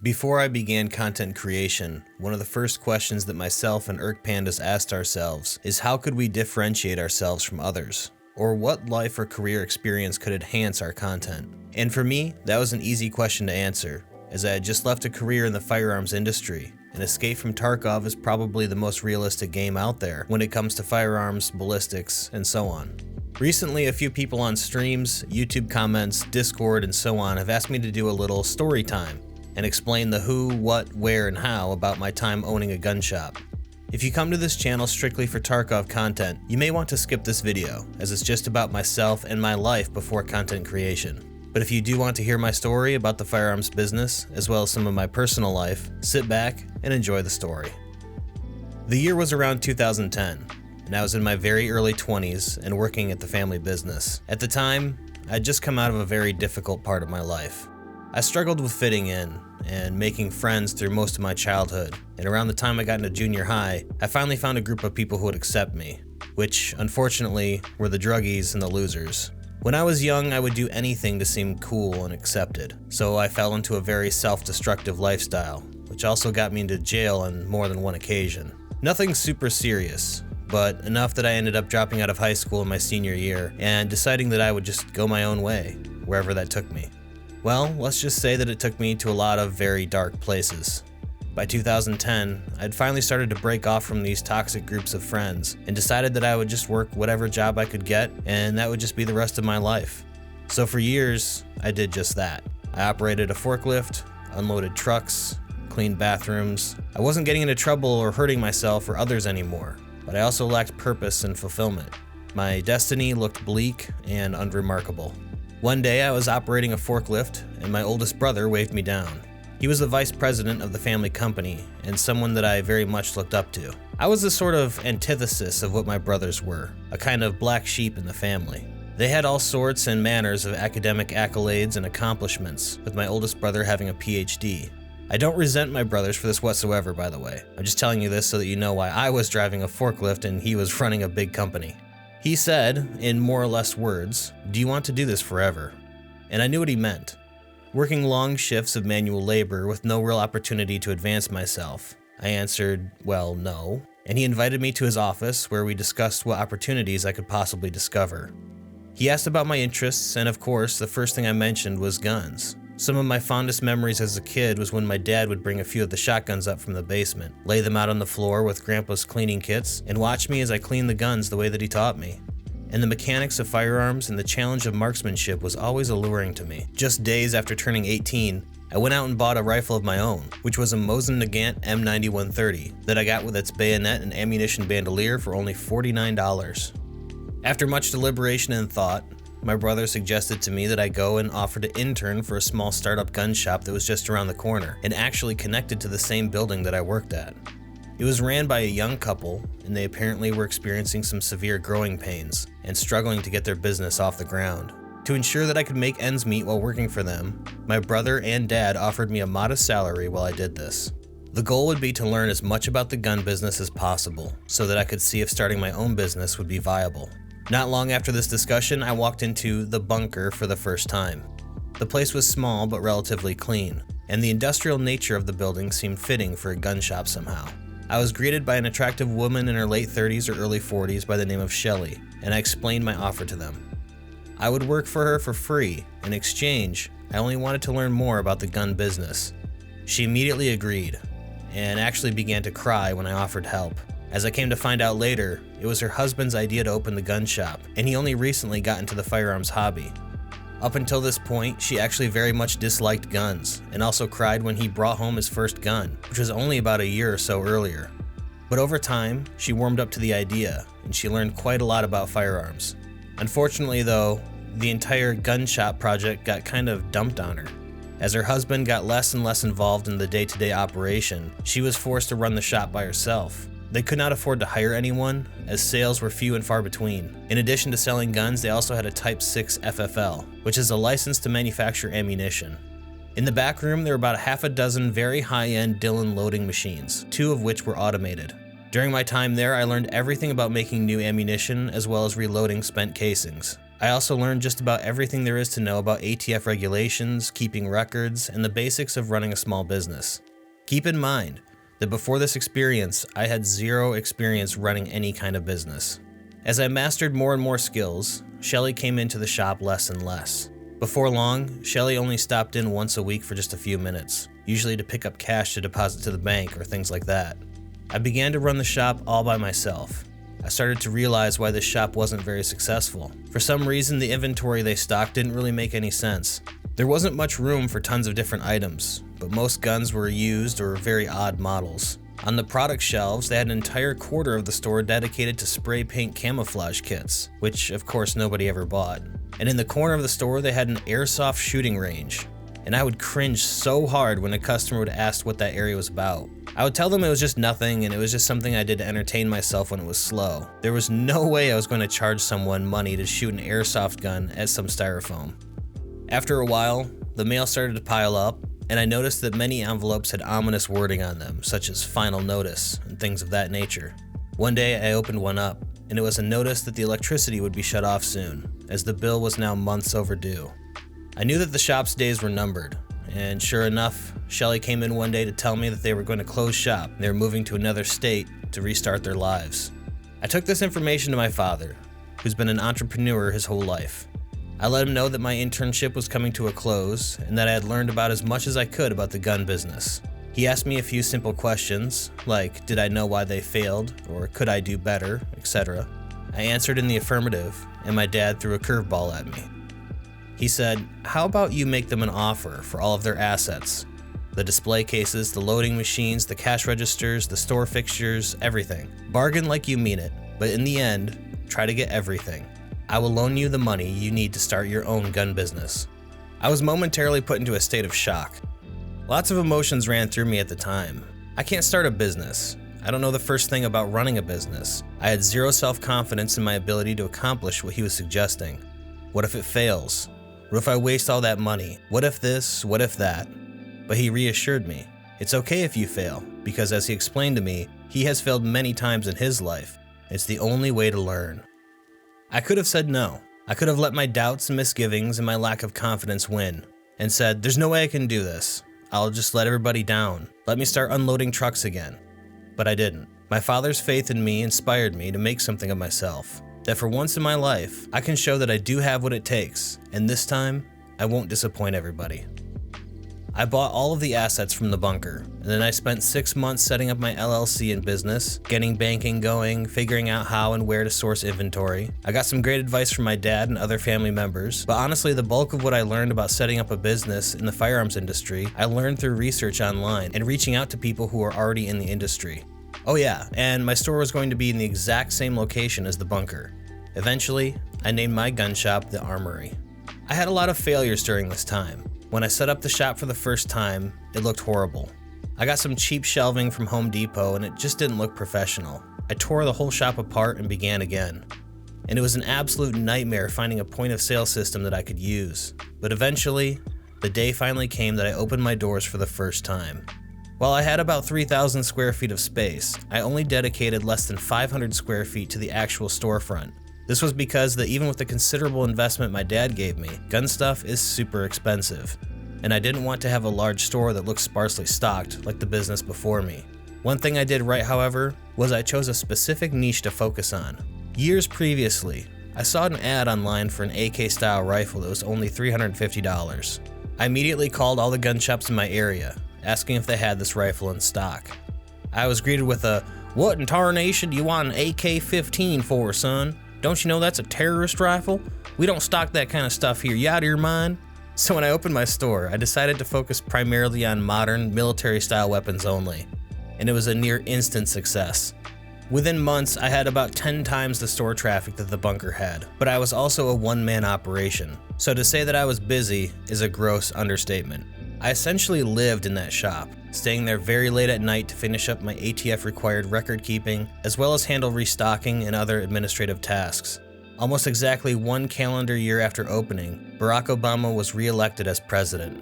Before I began content creation, one of the first questions that myself and Pandas asked ourselves is how could we differentiate ourselves from others? Or what life or career experience could enhance our content? And for me, that was an easy question to answer, as I had just left a career in the firearms industry, and Escape from Tarkov is probably the most realistic game out there when it comes to firearms, ballistics, and so on. Recently, a few people on streams, YouTube comments, Discord, and so on have asked me to do a little story time and explain the who, what, where, and how about my time owning a gun shop. If you come to this channel strictly for Tarkov content, you may want to skip this video, as it's just about myself and my life before content creation. But if you do want to hear my story about the firearms business, as well as some of my personal life, sit back and enjoy the story. The year was around 2010, and I was in my very early 20s and working at the family business. At the time, I'd just come out of a very difficult part of my life. I struggled with fitting in and making friends through most of my childhood, and around the time I got into junior high, I finally found a group of people who would accept me, which, unfortunately, were the druggies and the losers. When I was young, I would do anything to seem cool and accepted, so I fell into a very self-destructive lifestyle, which also got me into jail on more than one occasion. Nothing super serious, but enough that I ended up dropping out of high school in my senior year and deciding that I would just go my own way, wherever that took me. Well, let's just say that it took me to a lot of very dark places. By 2010, I'd finally started to break off from these toxic groups of friends and decided that I would just work whatever job I could get, and that would just be the rest of my life. So for years, I did just that. I operated a forklift, unloaded trucks, cleaned bathrooms. I wasn't getting into trouble or hurting myself or others anymore, but I also lacked purpose and fulfillment. My destiny looked bleak and unremarkable. One day I was operating a forklift and my oldest brother waved me down. He was the vice president of the family company and someone that I very much looked up to. I was the sort of antithesis of what my brothers were, a kind of black sheep in the family. They had all sorts and manners of academic accolades and accomplishments, with my oldest brother having a PhD. I don't resent my brothers for this whatsoever, by the way. I'm just telling you this so that you know why I was driving a forklift and he was running a big company. He said, in more or less words, "Do you want to do this forever?" And I knew what he meant. Working long shifts of manual labor with no real opportunity to advance myself. I answered, well, no. And he invited me to his office where we discussed what opportunities I could possibly discover. He asked about my interests, and of course, the first thing I mentioned was guns. Some of my fondest memories as a kid was when my dad would bring a few of the shotguns up from the basement, lay them out on the floor with Grandpa's cleaning kits, and watch me as I cleaned the guns the way that he taught me. And the mechanics of firearms and the challenge of marksmanship was always alluring to me. Just days after turning 18, I went out and bought a rifle of my own, which was a Mosin Nagant M9130 that I got with its bayonet and ammunition bandolier for only $49. After much deliberation and thought, my brother suggested to me that I go and offer to intern for a small startup gun shop that was just around the corner and actually connected to the same building that I worked at. It was ran by a young couple, and they apparently were experiencing some severe growing pains and struggling to get their business off the ground. To ensure that I could make ends meet while working for them, my brother and dad offered me a modest salary while I did this. The goal would be to learn as much about the gun business as possible so that I could see if starting my own business would be viable. Not long after this discussion, I walked into the bunker for the first time. The place was small but relatively clean, and the industrial nature of the building seemed fitting for a gun shop somehow. I was greeted by an attractive woman in her late 30s or early 40s by the name of Shelley, and I explained my offer to them. I would work for her for free. In exchange, I only wanted to learn more about the gun business. She immediately agreed, and actually began to cry when I offered help. As I came to find out later, it was her husband's idea to open the gun shop, and he only recently got into the firearms hobby. Up until this point, she actually very much disliked guns, and also cried when he brought home his first gun, which was only about a year or so earlier. But over time, she warmed up to the idea, and she learned quite a lot about firearms. Unfortunately though, the entire gun shop project got kind of dumped on her. As her husband got less and less involved in the day-to-day operation, she was forced to run the shop by herself. They could not afford to hire anyone, as sales were few and far between. In addition to selling guns, they also had a Type 6 FFL, which is a license to manufacture ammunition. In the back room, there were about a half a dozen very high-end Dillon loading machines, 2 of which were automated. During my time there, I learned everything about making new ammunition as well as reloading spent casings. I also learned just about everything there is to know about ATF regulations, keeping records, and the basics of running a small business. Keep in mind that before this experience, I had zero experience running any kind of business. As I mastered more and more skills, Shelly came into the shop less and less. Before long, Shelly only stopped in once a week for just a few minutes, usually to pick up cash to deposit to the bank or things like that. I began to run the shop all by myself. I started to realize why this shop wasn't very successful. For some reason, the inventory they stocked didn't really make any sense. There wasn't much room for tons of different items, but most guns were used or very odd models. On the product shelves, they had an entire quarter of the store dedicated to spray paint camouflage kits, which of course nobody ever bought. And in the corner of the store, they had an Airsoft shooting range. And I would cringe so hard when a customer would ask what that area was about. I would tell them it was just nothing and it was just something I did to entertain myself when it was slow. There was no way I was going to charge someone money to shoot an airsoft gun at some styrofoam. After a while, the mail started to pile up, and I noticed that many envelopes had ominous wording on them, such as final notice and things of that nature. One day I opened one up, and it was a notice that the electricity would be shut off soon, as the bill was now months overdue. I knew that the shop's days were numbered, and sure enough, Shelly came in one day to tell me that they were going to close shop and they were moving to another state to restart their lives. I took this information to my father, who's been an entrepreneur his whole life. I let him know that my internship was coming to a close and that I had learned about as much as I could about the gun business. He asked me a few simple questions, like did I know why they failed, or could I do better, etc. I answered in the affirmative, and my dad threw a curveball at me. He said, how about you make them an offer for all of their assets? The display cases, the loading machines, the cash registers, the store fixtures, everything. Bargain like you mean it, but in the end, try to get everything. I will loan you the money you need to start your own gun business. I was momentarily put into a state of shock. Lots of emotions ran through me at the time. I can't start a business. I don't know the first thing about running a business. I had zero self-confidence in my ability to accomplish what he was suggesting. What if it fails? What if I waste all that money? What if this? What if that? But he reassured me. It's okay if you fail, because as he explained to me, he has failed many times in his life. It's the only way to learn. I could have said no. I could have let my doubts and misgivings and my lack of confidence win, and said, there's no way I can do this. I'll just let everybody down. Let me start unloading trucks again. But I didn't. My father's faith in me inspired me to make something of myself. That for once in my life, I can show that I do have what it takes, and this time, I won't disappoint everybody. I bought all of the assets from the bunker, and then I spent 6 months setting up my LLC in business, getting banking going, figuring out how and where to source inventory. I got some great advice from my dad and other family members, but honestly the bulk of what I learned about setting up a business in the firearms industry, I learned through research online and reaching out to people who are already in the industry. Oh yeah, and my store was going to be in the exact same location as the bunker. Eventually, I named my gun shop the Armory. I had a lot of failures during this time. When I set up the shop for the first time, it looked horrible. I got some cheap shelving from Home Depot and it just didn't look professional. I tore the whole shop apart and began again. And it was an absolute nightmare finding a point of sale system that I could use. But eventually, the day finally came that I opened my doors for the first time. While I had about 3,000 square feet of space, I only dedicated less than 500 square feet to the actual storefront. This was because that even with the considerable investment my dad gave me, gun stuff is super expensive. And I didn't want to have a large store that looked sparsely stocked like the business before me. One thing I did right, however, was I chose a specific niche to focus on. Years previously, I saw an ad online for an AK style rifle that was only $350. I immediately called all the gun shops in my area, asking if they had this rifle in stock. I was greeted with a, "What in tarnation do you want an AK-15 for, son? Don't you know that's a terrorist rifle? We don't stock that kind of stuff here. You out of your mind?" So when I opened my store, I decided to focus primarily on modern military-style weapons only, and it was a near instant success. Within months, I had about 10 times the store traffic that the bunker had, but I was also a one-man operation, so to say that I was busy is a gross understatement. I essentially lived in that shop, staying there very late at night to finish up my ATF-required record keeping, as well as handle restocking and other administrative tasks. Almost exactly 1 calendar year after opening, Barack Obama was re-elected as president.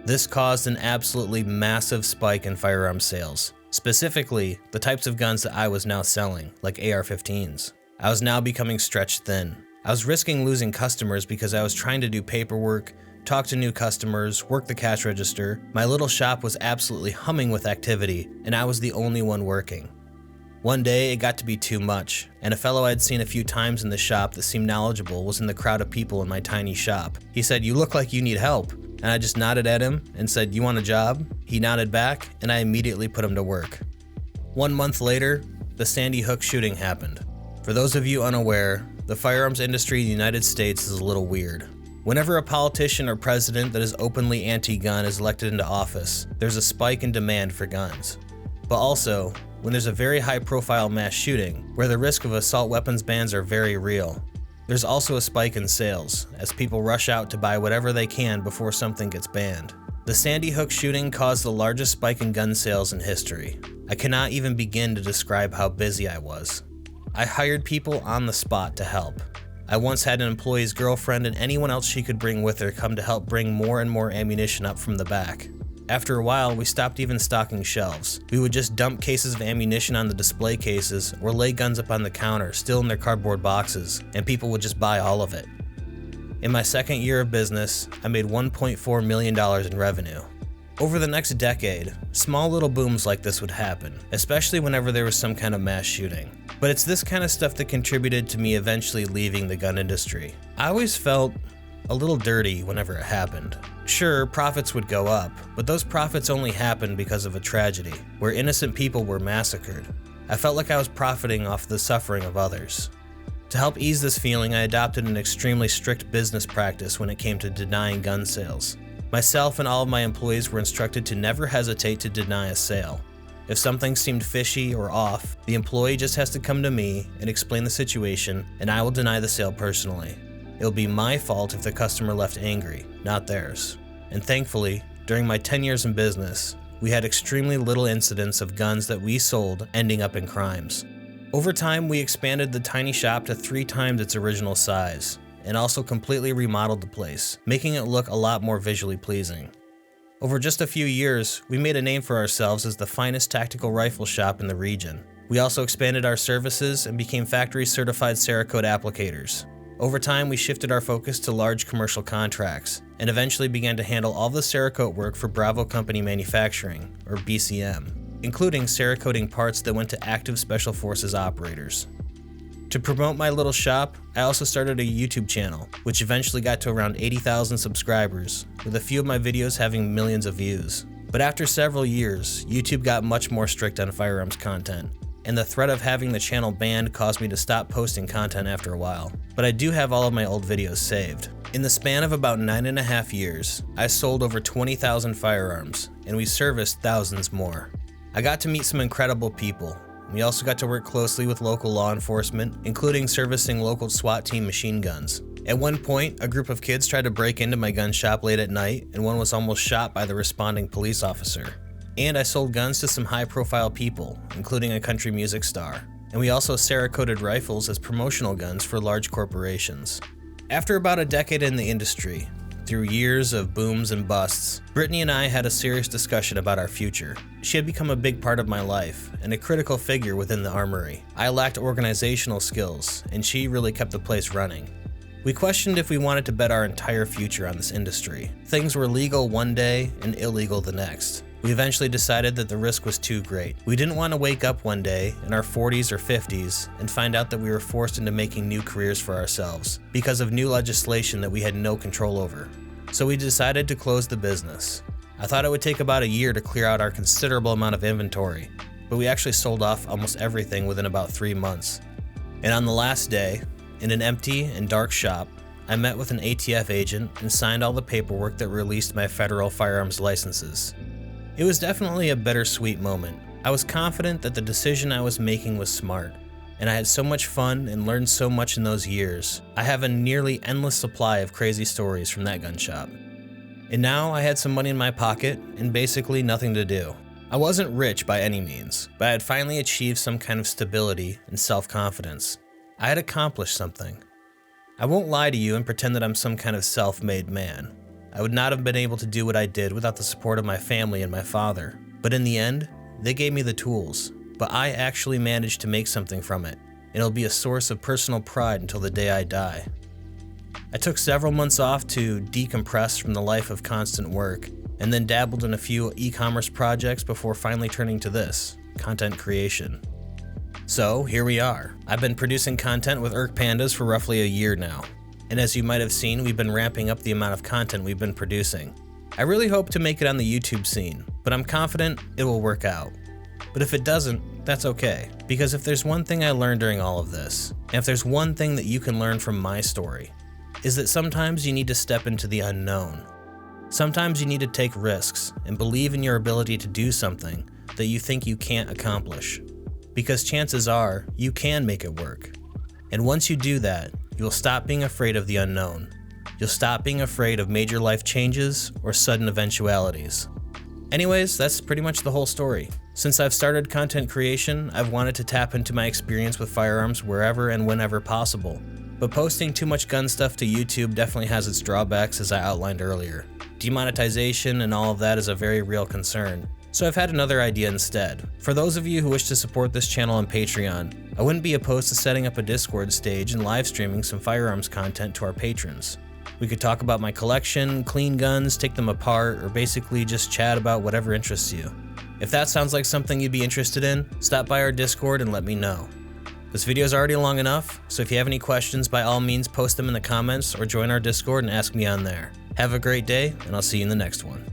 This caused an absolutely massive spike in firearms sales, specifically the types of guns that I was now selling, like AR-15s. I was now becoming stretched thin. I was risking losing customers because I was trying to do paperwork, talk to new customers, work the cash register. My little shop was absolutely humming with activity, and I was the only one working. One day, it got to be too much, and a fellow I'd seen a few times in the shop that seemed knowledgeable was in the crowd of people in my tiny shop. He said, "You look like you need help." And I just nodded at him and said, "You want a job?" He nodded back, and I immediately put him to work. 1 month later, the Sandy Hook shooting happened. For those of you unaware, the firearms industry in the United States is a little weird. Whenever a politician or president that is openly anti-gun is elected into office, there's a spike in demand for guns. But also, when there's a very high-profile mass shooting, where the risk of assault weapons bans are very real, there's also a spike in sales, as people rush out to buy whatever they can before something gets banned. The Sandy Hook shooting caused the largest spike in gun sales in history. I cannot even begin to describe how busy I was. I hired people on the spot to help. I once had an employee's girlfriend and anyone else she could bring with her come to help bring more and more ammunition up from the back. After a while, we stopped even stocking shelves. We would just dump cases of ammunition on the display cases or lay guns up on the counter, still in their cardboard boxes, and people would just buy all of it. In my second year of business, I made $1.4 million in revenue. Over the next decade, small little booms like this would happen, especially whenever there was some kind of mass shooting. But it's this kind of stuff that contributed to me eventually leaving the gun industry. I always felt a little dirty whenever it happened. Sure, profits would go up, but those profits only happened because of a tragedy, where innocent people were massacred. I felt like I was profiting off the suffering of others. To help ease this feeling, I adopted an extremely strict business practice when it came to denying gun sales. Myself and all of my employees were instructed to never hesitate to deny a sale. If something seemed fishy or off, the employee just has to come to me and explain the situation, and I will deny the sale personally. It'll be my fault if the customer left angry, not theirs. And thankfully, during my 10 years in business, we had extremely little incidents of guns that we sold ending up in crimes. Over time, we expanded the tiny shop to 3 times its original size, and also completely remodeled the place, making it look a lot more visually pleasing. Over just a few years, we made a name for ourselves as the finest tactical rifle shop in the region. We also expanded our services and became factory-certified Cerakote applicators. Over time, we shifted our focus to large commercial contracts, and eventually began to handle all the Cerakote work for Bravo Company Manufacturing, or BCM, including Cerakoting parts that went to active Special Forces operators. To promote my little shop, I also started a YouTube channel, which eventually got to around 80,000 subscribers, with a few of my videos having millions of views. But after several years, YouTube got much more strict on firearms content, and the threat of having the channel banned caused me to stop posting content after a while. But I do have all of my old videos saved. In the span of about 9.5 years, I sold over 20,000 firearms, and we serviced thousands more. I got to meet some incredible people. We also got to work closely with local law enforcement, including servicing local SWAT team machine guns. At one point, a group of kids tried to break into my gun shop late at night, and one was almost shot by the responding police officer. And I sold guns to some high-profile people, including a country music star. And we also Cerakoted rifles as promotional guns for large corporations. After about a decade in the industry, through years of booms and busts, Brittany and I had a serious discussion about our future. She had become a big part of my life, and a critical figure within the armory. I lacked organizational skills, and she really kept the place running. We questioned if we wanted to bet our entire future on this industry. Things were legal one day and illegal the next. We eventually decided that the risk was too great. We didn't want to wake up one day in our 40s or 50s and find out that we were forced into making new careers for ourselves because of new legislation that we had no control over. So we decided to close the business. I thought it would take about a year to clear out our considerable amount of inventory, but we actually sold off almost everything within about 3 months. And on the last day, in an empty and dark shop, I met with an ATF agent and signed all the paperwork that released my federal firearms licenses. It was definitely a bittersweet moment. I was confident that the decision I was making was smart, and I had so much fun and learned so much in those years. I have a nearly endless supply of crazy stories from that gun shop. And now I had some money in my pocket and basically nothing to do. I wasn't rich by any means, but I had finally achieved some kind of stability and self-confidence. I had accomplished something. I won't lie to you and pretend that I'm some kind of self-made man. I would not have been able to do what I did without the support of my family and my father. But in the end, they gave me the tools, but I actually managed to make something from it. It'll be a source of personal pride until the day I die. I took several months off to decompress from the life of constant work, and then dabbled in a few e-commerce projects before finally turning to this, content creation. So here we are. I've been producing content with Pandas for roughly a year now, and as you might have seen, we've been ramping up the amount of content we've been producing. I really hope to make it on the YouTube scene, but I'm confident it will work out. But if it doesn't, that's okay, because if there's one thing I learned during all of this, and if there's one thing that you can learn from my story, is that sometimes you need to step into the unknown. Sometimes you need to take risks and believe in your ability to do something that you think you can't accomplish, because chances are you can make it work. And once you do that, you'll stop being afraid of the unknown. You'll stop being afraid of major life changes or sudden eventualities. Anyways, that's pretty much the whole story. Since I've started content creation, I've wanted to tap into my experience with firearms wherever and whenever possible. But posting too much gun stuff to YouTube definitely has its drawbacks, as I outlined earlier. Demonetization and all of that is a very real concern. So I've had another idea instead. For those of you who wish to support this channel on Patreon, I wouldn't be opposed to setting up a Discord stage and live streaming some firearms content to our patrons. We could talk about my collection, clean guns, take them apart, or basically just chat about whatever interests you. If that sounds like something you'd be interested in, stop by our Discord and let me know. This video is already long enough, so if you have any questions, by all means post them in the comments or join our Discord and ask me on there. Have a great day, and I'll see you in the next one.